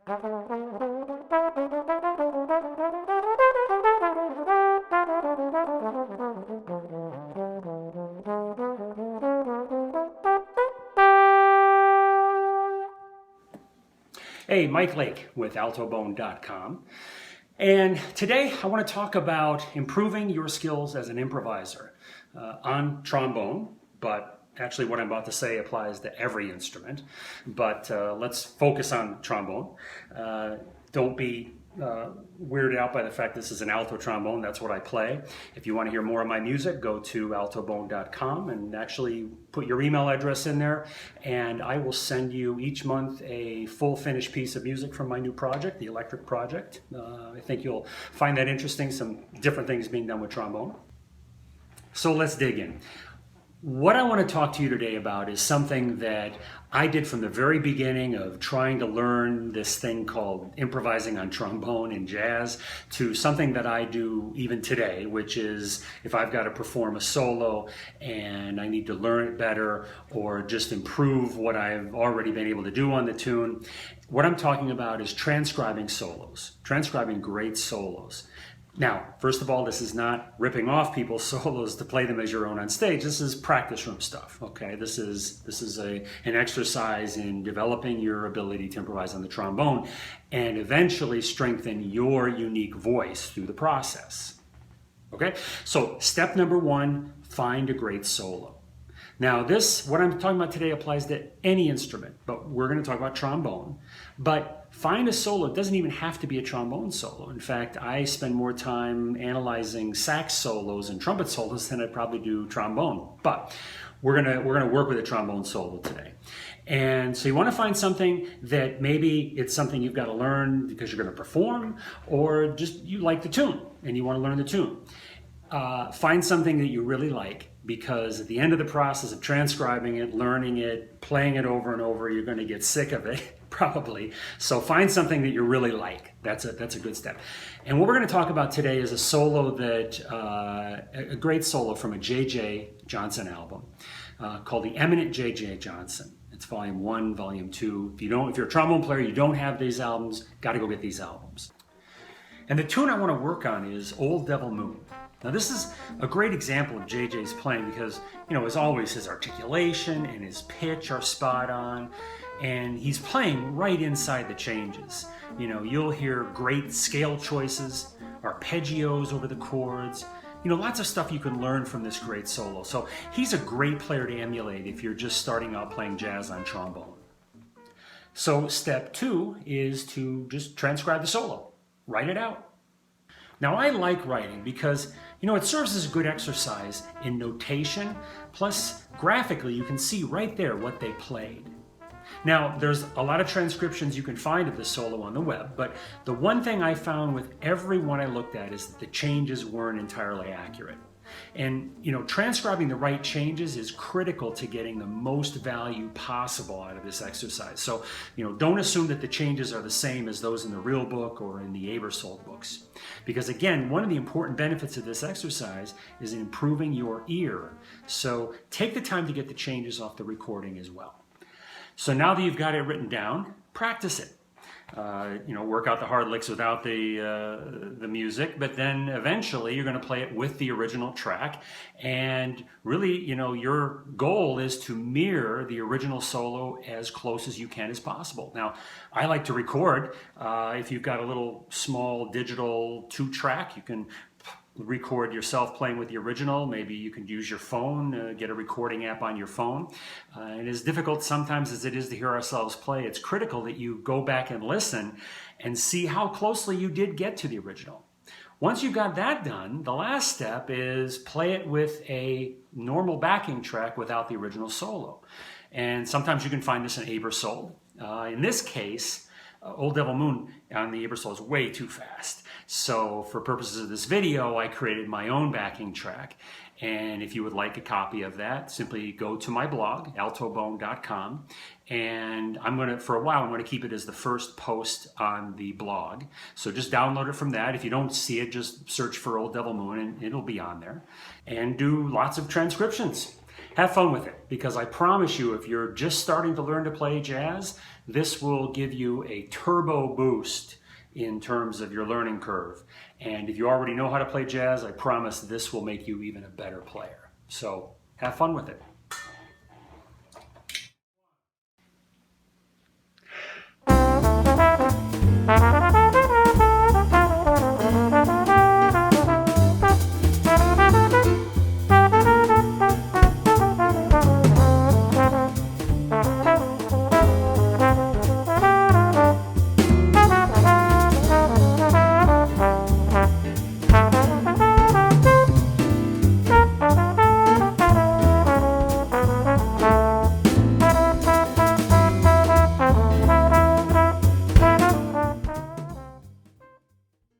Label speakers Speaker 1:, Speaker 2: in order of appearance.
Speaker 1: Hey, Mike Lake with altobone.com. And today I want to talk about improving your skills as an improviser on trombone, but actually what I'm about to say applies to every instrument. But let's focus on trombone. Don't be weirded out by the fact this is an alto trombone. That's what I play. If you want to hear more of my music, go to altobone.com and actually put your email address in there, and I will send you each month a full finished piece of music from my new project, the Electric Project. I think you'll find that interesting, some different things being done with trombone. So let's dig in. What I want to talk to you today about is something that I did from the very beginning of trying to learn this thing called improvising on trombone and jazz, to something that I do even today, which is if I've got to perform a solo and I need to learn it better or just improve what I've already been able to do on the tune. What I'm talking about is transcribing solos, transcribing great solos. Now, first of all, this is not ripping off people's solos to play them as your own on stage. This is practice room stuff, okay? This is an exercise in developing your ability to improvise on the trombone and eventually strengthen your unique voice through the process, okay? So step number one, find a great solo. Now what I'm talking about today applies to any instrument, but we're going to talk about trombone. But find a solo. It doesn't even have to be a trombone solo. In fact, I spend more time analyzing sax solos and trumpet solos than I probably do trombone. But we're gonna work with a trombone solo today. And so you want to find something that maybe it's something you've got to learn because you're going to perform, or just you like the tune and you want to learn the tune. Find something that you really like, because at the end of the process of transcribing it, learning it, playing it over and over, you're going to get sick of it, probably. So find something that you really like. That's a good step. And what we're going to talk about today is a solo that, a great solo from a J.J. Johnson album called The Eminent J.J. Johnson. It's volume 1, volume 2. If you're a trombone player, you don't have these albums, got to go get these albums. And the tune I want to work on is Old Devil Moon. Now this is a great example of JJ's playing because, as always, his articulation and his pitch are spot on, and he's playing right inside the changes. You'll hear great scale choices, arpeggios over the chords, lots of stuff you can learn from this great solo. So he's a great player to emulate if you're just starting out playing jazz on trombone. So step 2 is to just transcribe the solo, write it out. Now I like writing because, it serves as a good exercise in notation, plus graphically you can see right there what they played. Now there's a lot of transcriptions you can find of the solo on the web, but the one thing I found with every one I looked at is that the changes weren't entirely accurate. And transcribing the right changes is critical to getting the most value possible out of this exercise. So don't assume that the changes are the same as those in the real book or in the Aebersold books, because again, one of the important benefits of this exercise is improving your ear. So take the time to get the changes off the recording as well. So now that you've got it written down, practice it. Work out the hard licks without the music, but then eventually you're going to play it with the original track. And really, your goal is to mirror the original solo as close as you can as possible. Now, I like to record. If you've got a little small digital 2-track, you can record yourself playing with the original. Maybe you can use your phone, get a recording app on your phone. And as difficult sometimes as it is to hear ourselves play, it's critical that you go back and listen and see how closely you did get to the original. Once you've got that done, the last step is play it with a normal backing track without the original solo. And sometimes you can find this in Aebersold. In this case, Old Devil Moon on the Aebersold is way too fast. So for purposes of this video, I created my own backing track. And if you would like a copy of that, simply go to my blog, altobone.com. And for a while, I'm going to keep it as the first post on the blog. So just download it from that. If you don't see it, just search for Old Devil Moon and it'll be on there. And do lots of transcriptions. Have fun with it, because I promise you, if you're just starting to learn to play jazz, this will give you a turbo boost in terms of your learning curve. And if you already know how to play jazz, I promise this will make you even a better player. So have fun with it.